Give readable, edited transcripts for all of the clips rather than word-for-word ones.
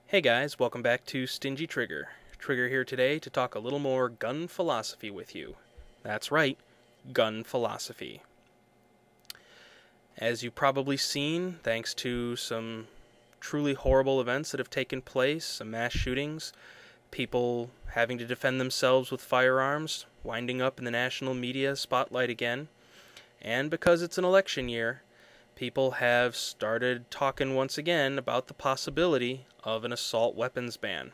Hey guys, welcome back to Stingy Trigger. Trigger here today to talk a little more gun philosophy with you. That's right, gun philosophy. As you've probably seen, thanks to some truly horrible events that have taken place, some mass shootings, people having to defend themselves with firearms, winding up in the national media spotlight again, and because it's an election year, people have started talking once again about the possibility of an assault weapons ban.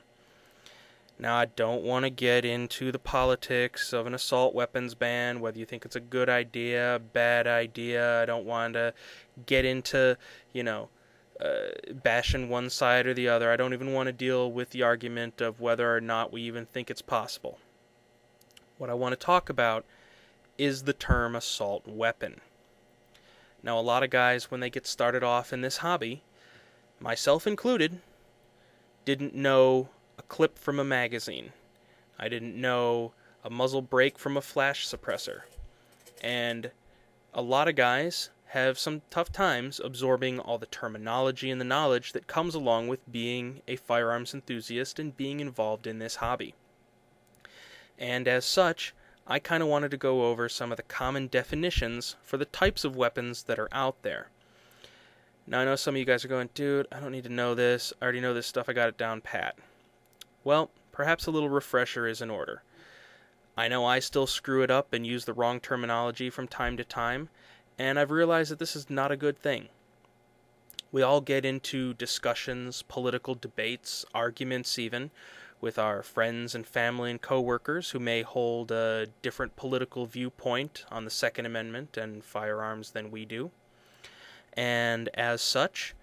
Now, I don't want to get into the politics of an assault weapons ban, whether you think it's a good idea, bad idea. I don't want to get into, bashing one side or the other. I don't even want to deal with the argument of whether or not we even think it's possible. What I want to talk about is the term assault weapon. Now, a lot of guys, when they get started off in this hobby, myself included, didn't know a clip from a magazine. I didn't know a muzzle brake from a flash suppressor. And a lot of guys have some tough times absorbing all the terminology and the knowledge that comes along with being a firearms enthusiast and being involved in this hobby. And as such, I kind of wanted to go over some of the common definitions for the types of weapons that are out there. Now, I know some of you guys are going, dude, I don't need to know this. I already know this stuff. I got it down pat. Well, perhaps a little refresher is in order. I know I still screw it up and use the wrong terminology from time to time, and I've realized that this is not a good thing. We all get into discussions, political debates, arguments even, with our friends and family and coworkers who may hold a different political viewpoint on the Second Amendment and firearms than we do. And as such,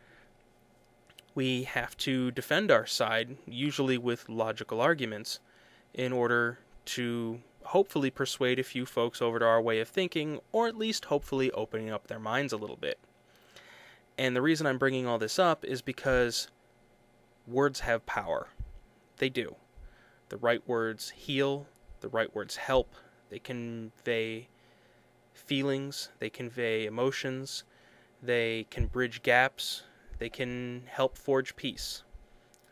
we have to defend our side, usually with logical arguments, in order to hopefully persuade a few folks over to our way of thinking, or at least hopefully opening up their minds a little bit. And the reason I'm bringing all this up is because words have power. They do. The right words heal, the right words help, they convey feelings, they convey emotions, they can bridge gaps, they can help forge peace.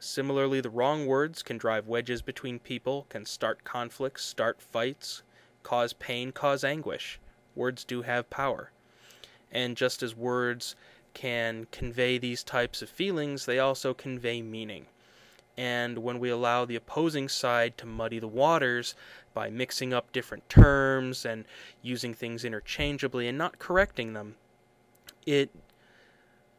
Similarly, the wrong words can drive wedges between people, can start conflicts, start fights, cause pain, cause anguish. Words do have power. And just as words can convey these types of feelings, they also convey meaning. And when we allow the opposing side to muddy the waters by mixing up different terms and using things interchangeably and not correcting them, it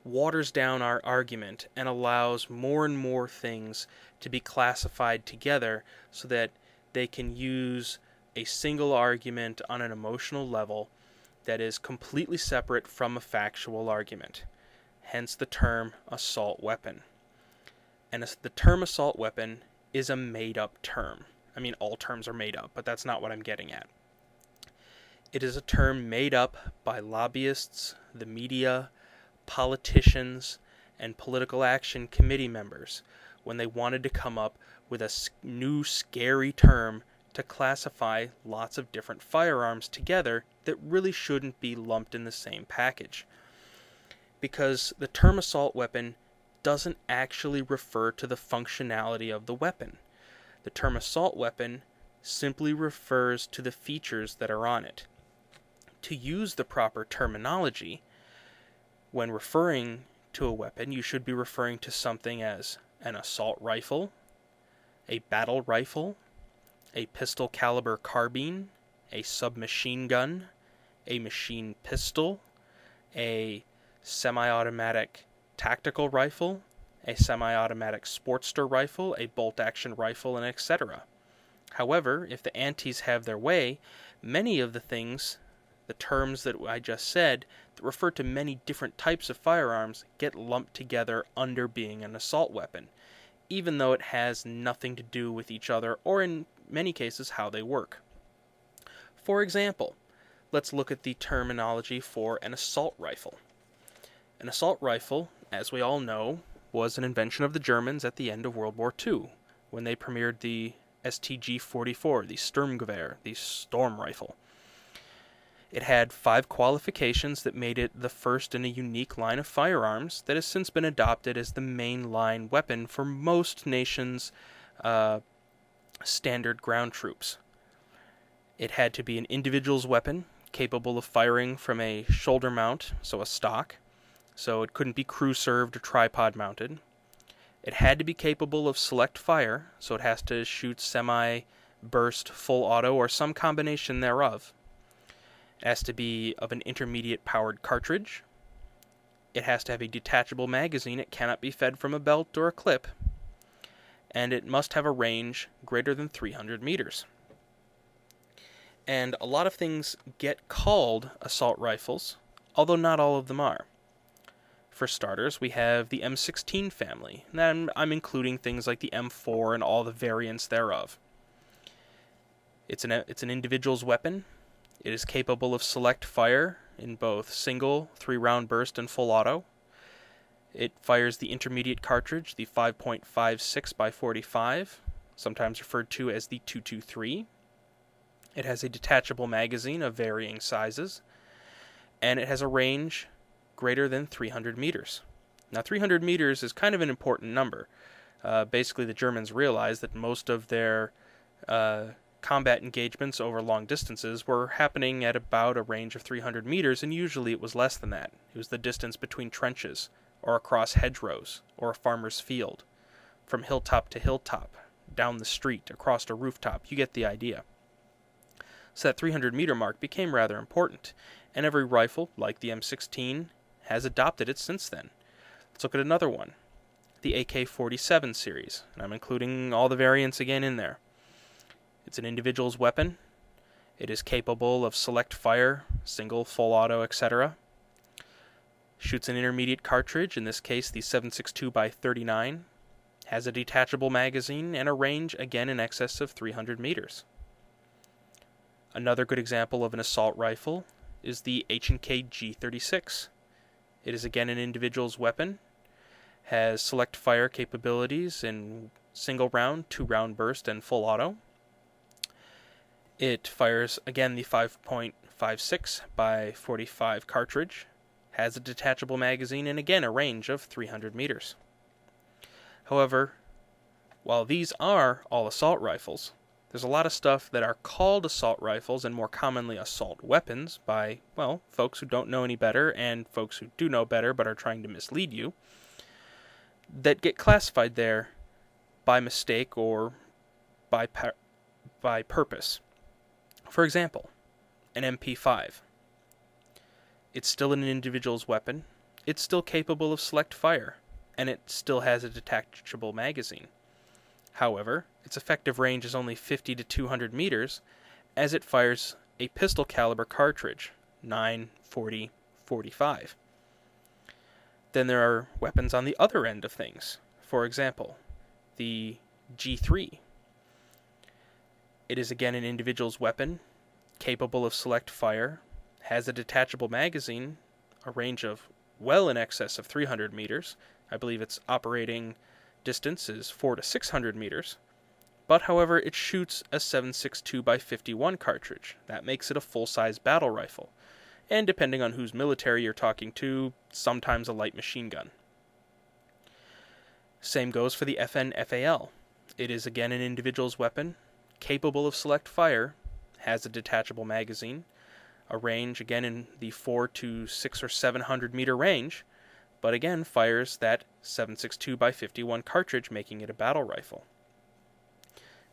waters down our argument and allows more and more things to be classified together so that they can use a single argument on an emotional level that is completely separate from a factual argument. Hence the term assault weapon. And the term assault weapon is a made-up term. I mean, all terms are made up, but that's not what I'm getting at. It is a term made up by lobbyists, the media, politicians, and political action committee members when they wanted to come up with a new scary term to classify lots of different firearms together that really shouldn't be lumped in the same package. Because the term assault weapon doesn't actually refer to the functionality of the weapon. The term assault weapon simply refers to the features that are on it. To use the proper terminology, when referring to a weapon, you should be referring to something as an assault rifle, a battle rifle, a pistol caliber carbine, a submachine gun, a machine pistol, a semi-automatic tactical rifle, a semi-automatic Sportster rifle, a bolt-action rifle, and etc. However, if the antis have their way, many of the things, the terms that I just said, that refer to many different types of firearms get lumped together under being an assault weapon, even though it has nothing to do with each other or in many cases how they work. For example, let's look at the terminology for an assault rifle. An assault rifle, as we all know, was an invention of the Germans at the end of World War II, when they premiered the STG-44, the Sturmgewehr, the storm rifle. It had 5 qualifications that made it the first in a unique line of firearms that has since been adopted as the main line weapon for most nations' standard ground troops. It had to be an individual's weapon, capable of firing from a shoulder mount, so a stock, so it couldn't be crew-served or tripod-mounted. It had to be capable of select fire, so it has to shoot semi-burst, full auto, or some combination thereof. It has to be of an intermediate powered cartridge. It has to have a detachable magazine. It cannot be fed from a belt or a clip. And it must have a range greater than 300 meters. And a lot of things get called assault rifles, although not all of them are. For starters, we have the M16 family, and then I'm including things like the M4 and all the variants thereof. It's an individual's weapon. It is capable of select fire in both single, 3-round burst, and full auto. It fires the intermediate cartridge, the 5.56 by 45, sometimes referred to as the 223. It has a detachable magazine of varying sizes, and it has a range greater than 300 meters. Now, 300 meters is kind of an important number. Basically, the Germans realized that most of their combat engagements over long distances were happening at about a range of 300 meters, and usually it was less than that. It was the distance between trenches, or across hedgerows, or a farmer's field, from hilltop to hilltop, down the street, across a rooftop. You get the idea. So that 300 meter mark became rather important, and every rifle, like the M16, has adopted it since then. Let's look at another one, the AK-47 series, and I'm including all the variants again in there. It's an individual's weapon. It is capable of select fire, single, full auto, etc. Shoots an intermediate cartridge, in this case the 7.62 by 39. Has a detachable magazine and a range again in excess of 300 meters. Another good example of an assault rifle is the H&K G36. It is again an individual's weapon, has select fire capabilities in single round, 2-round burst, and full auto. It fires again the 5.56 by 45 cartridge, has a detachable magazine, and again a range of 300 meters. However, while these are all assault rifles, there's a lot of stuff that are called assault rifles and more commonly assault weapons by, well, folks who don't know any better and folks who do know better but are trying to mislead you, that get classified there by mistake or by purpose. For example, an MP5. It's still an individual's weapon, it's still capable of select fire, and it still has a detachable magazine. However, its effective range is only 50 to 200 meters, as it fires a pistol caliber cartridge, 9, 40, 45. Then there are weapons on the other end of things. For example, the G3. It is again an individual's weapon, capable of select fire, has a detachable magazine, a range of well in excess of 300 meters. I believe its operating distance is 400 to 600 meters. But however, it shoots a 7.62 by 51 cartridge. That makes it a full-size battle rifle. And depending on whose military you're talking to, sometimes a light machine gun. Same goes for the FN-FAL. It is again an individual's weapon, capable of select fire, has a detachable magazine, a range again in the 400 to 600 or 700 meter range, but again fires that 7.62 by 51 cartridge, making it a battle rifle.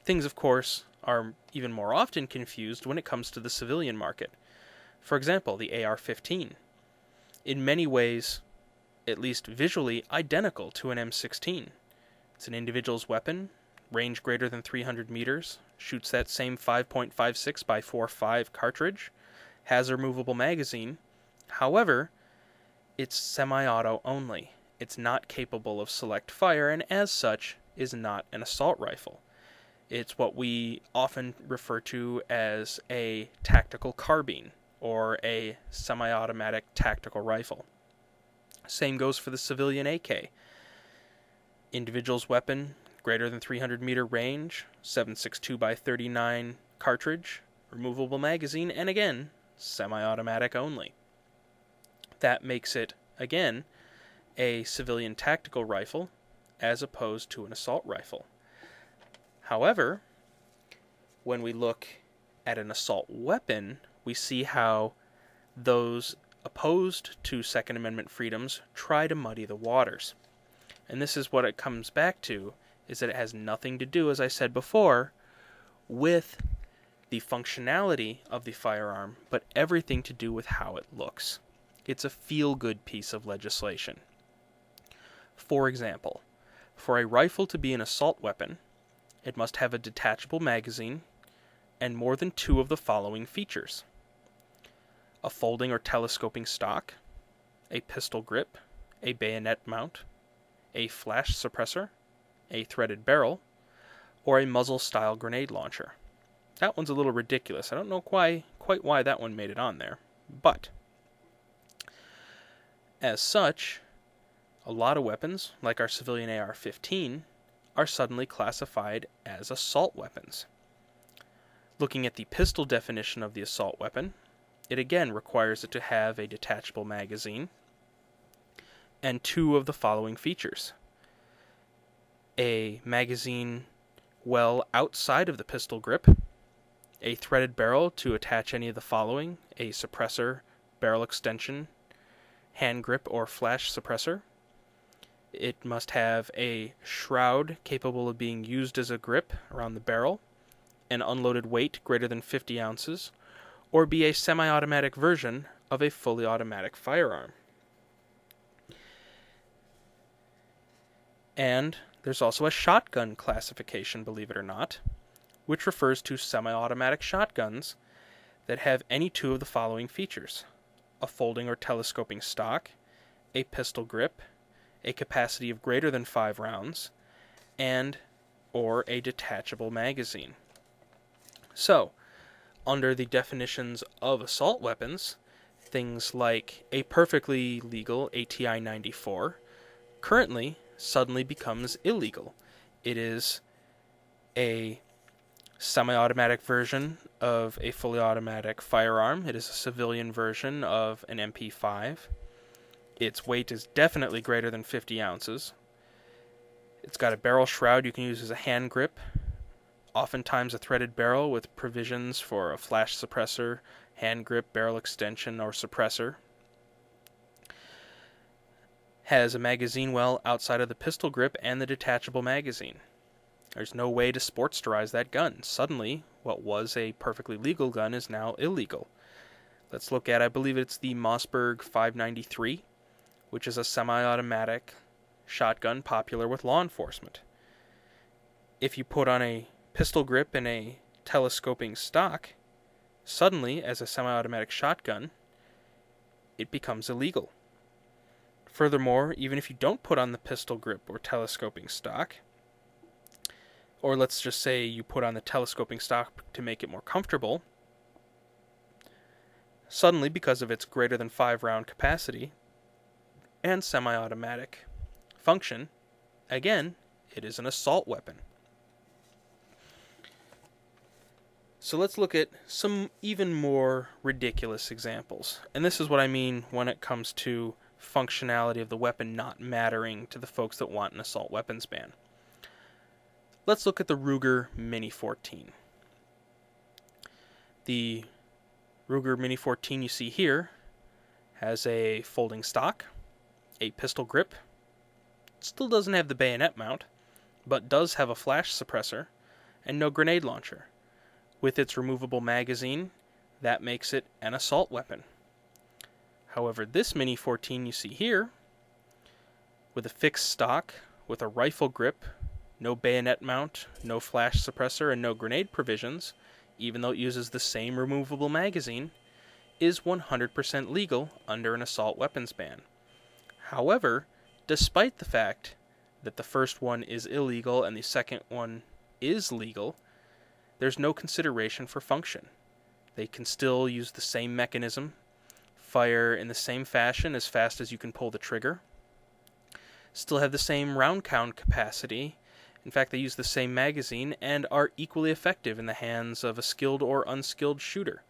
Things, of course, are even more often confused when it comes to the civilian market. For example, the AR-15. In many ways, at least visually, identical to an M16. It's an individual's weapon, range greater than 300 meters, shoots that same 5.56 by 45 cartridge, has a removable magazine. However, it's semi-auto only. It's not capable of select fire, and as such, is not an assault rifle. It's what we often refer to as a tactical carbine, or a semi-automatic tactical rifle. Same goes for the civilian AK. Individual's weapon, greater than 300 meter range, 7.62 by 39 cartridge, removable magazine, and again, semi-automatic only. That makes it, again, a civilian tactical rifle as opposed to an assault rifle. However, when we look at an assault weapon, we see how those opposed to Second Amendment freedoms try to muddy the waters. And this is what it comes back to, is that it has nothing to do, as I said before, with the functionality of the firearm, but everything to do with how it looks. It's a feel-good piece of legislation. For example, for a rifle to be an assault weapon, it must have a detachable magazine and more than 2 of the following features: a folding or telescoping stock, a pistol grip, a bayonet mount, a flash suppressor, a threaded barrel, or a muzzle-style grenade launcher. That one's a little ridiculous. I don't know quite why that one made it on there, but as such, a lot of weapons, like our civilian AR-15, are suddenly classified as assault weapons. Looking at the pistol definition of the assault weapon, it again requires it to have a detachable magazine and 2 of the following features: a magazine well outside of the pistol grip, a threaded barrel to attach any of the following: a suppressor, barrel extension, hand grip, or flash suppressor. It must have a shroud capable of being used as a grip around the barrel, an unloaded weight greater than 50 ounces, or be a semi-automatic version of a fully automatic firearm. And there's also a shotgun classification, believe it or not, which refers to semi-automatic shotguns that have any 2 of the following features: a folding or telescoping stock, a pistol grip, a capacity of greater than 5 rounds, and or a detachable magazine. So, under the definitions of assault weapons, things like a perfectly legal ATI 94 currently suddenly becomes illegal. It is a semi-automatic version of a fully automatic firearm. It is a civilian version of an MP5. Its weight is definitely greater than 50 ounces. It's got a barrel shroud you can use as a hand grip, oftentimes a threaded barrel with provisions for a flash suppressor, hand grip, barrel extension, or suppressor. Has a magazine well outside of the pistol grip and the detachable magazine. There's no way to sportsterize that gun. Suddenly, what was a perfectly legal gun is now illegal. Let's look at, I believe it's the Mossberg 593, which is a semi-automatic shotgun popular with law enforcement. If you put on a pistol grip and a telescoping stock, suddenly, as a semi-automatic shotgun, it becomes illegal. Furthermore, even if you don't put on the pistol grip or telescoping stock, or let's just say you put on the telescoping stock to make it more comfortable, suddenly, because of its greater than 5 round capacity and semi-automatic function, again, it is an assault weapon. So let's look at some even more ridiculous examples. And this is what I mean when it comes to functionality of the weapon not mattering to the folks that want an assault weapons ban. Let's look at the Ruger Mini 14. The Ruger Mini 14 you see here has a folding stock, a pistol grip, still doesn't have the bayonet mount, but does have a flash suppressor, and no grenade launcher. With its removable magazine, that makes it an assault weapon. However, this Mini 14 you see here, with a fixed stock, with a rifle grip, no bayonet mount, no flash suppressor, and no grenade provisions, even though it uses the same removable magazine, is 100% legal under an assault weapons ban. However, despite the fact that the first one is illegal and the second one is legal, there's no consideration for function. They can still use the same mechanism, fire in the same fashion as fast as you can pull the trigger, still have the same round count capacity. In fact, they use the same magazine and are equally effective in the hands of a skilled or unskilled shooter.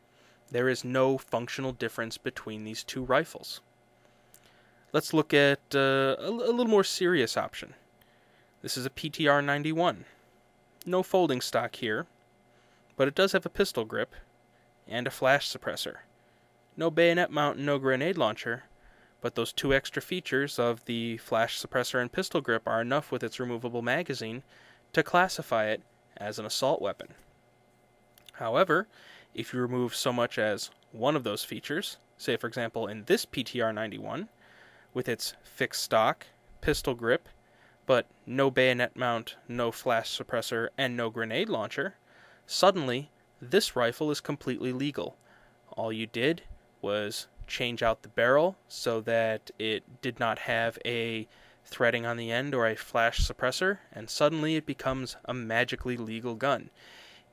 There is no functional difference between these two rifles. Let's look at a little more serious option. This is a PTR 91. No folding stock here, but it does have a pistol grip and a flash suppressor. No bayonet mount and no grenade launcher, but those two extra features of the flash suppressor and pistol grip are enough with its removable magazine to classify it as an assault weapon. However, if you remove so much as one of those features, say for example in this PTR 91, with its fixed stock, pistol grip, but no bayonet mount, no flash suppressor, and no grenade launcher, suddenly this rifle is completely legal. All you did was change out the barrel so that it did not have a threading on the end or a flash suppressor, and suddenly it becomes a magically legal gun,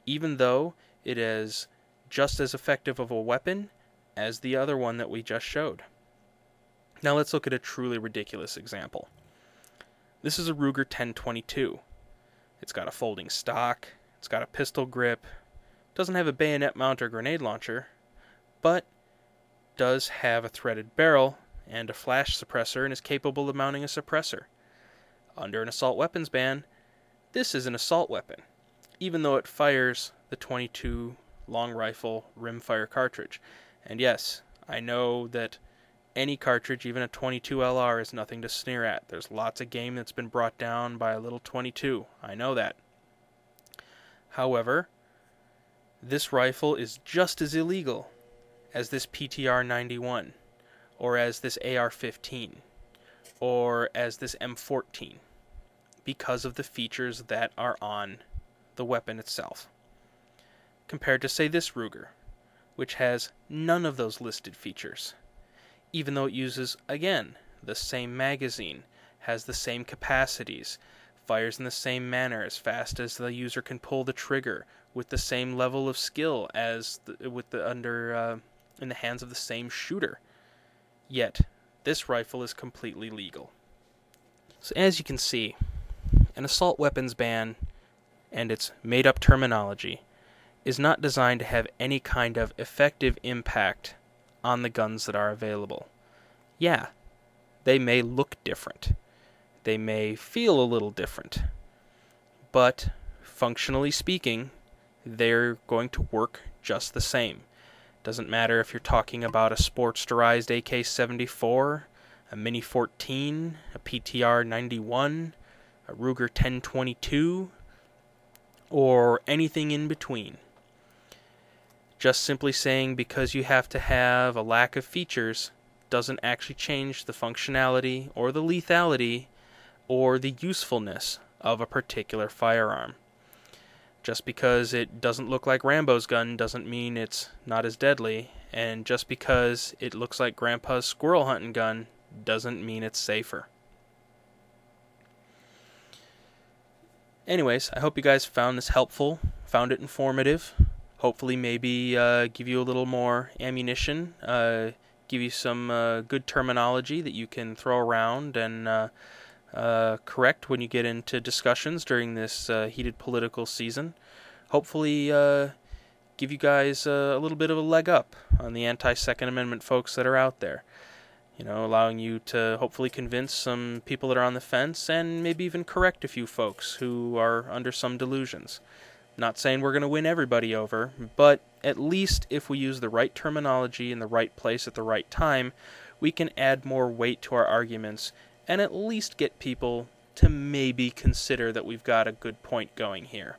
even though it is just as effective of a weapon as the other one that we just showed. Now let's look at a truly ridiculous example. This is a Ruger 1022. It's got a folding stock, it's got a pistol grip, doesn't have a bayonet mount or grenade launcher, but does have a threaded barrel and a flash suppressor and is capable of mounting a suppressor. Under an assault weapons ban, this is an assault weapon, even though it fires the 22 long rifle rimfire cartridge. And yes, I know that any cartridge, even a 22 LR, is nothing to sneer at. There's lots of game that's been brought down by a little 22. I know that. However, this rifle is just as illegal as this PTR 91, or as this AR-15, or as this M14, because of the features that are on the weapon itself. Compared to, say, this Ruger, which has none of those listed features, even though it uses, again, the same magazine, has the same capacities, fires in the same manner as fast as the user can pull the trigger, with the same level of skill as in the hands of the same shooter. Yet, this rifle is completely legal. So as you can see, an assault weapons ban and its made-up terminology is not designed to have any kind of effective impact on the guns that are available. Yeah, they may look different. They may feel a little different. But, functionally speaking, they're going to work just the same. Doesn't matter if you're talking about a Sportsterized AK-74, a Mini 14, a PTR 91, a Ruger 1022, or anything in between. Just simply saying because you have to have a lack of features doesn't actually change the functionality or the lethality or the usefulness of a particular firearm. Just because it doesn't look like Rambo's gun doesn't mean it's not as deadly, and just because it looks like Grandpa's squirrel hunting gun doesn't mean it's safer. Anyways, I hope you guys found this helpful, found it informative. Hopefully maybe give you a little more ammunition, give you some good terminology that you can throw around and correct when you get into discussions during this heated political season. Hopefully give you guys a little bit of a leg up on the anti-Second Amendment folks that are out there. You know, allowing you to hopefully convince some people that are on the fence and maybe even correct a few folks who are under some delusions. Not saying we're going to win everybody over, but at least if we use the right terminology in the right place at the right time, we can add more weight to our arguments and at least get people to maybe consider that we've got a good point going here.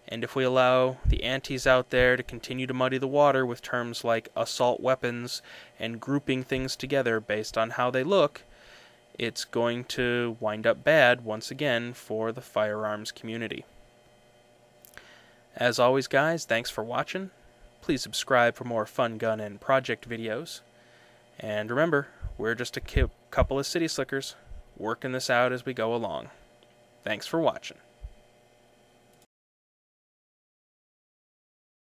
And if we allow the antis out there to continue to muddy the water with terms like assault weapons and grouping things together based on how they look, it's going to wind up bad once again for the firearms community. As always, guys, thanks for watching. Please subscribe for more fun gun and project videos. And remember, we're just a couple of city slickers working this out as we go along. Thanks for watching.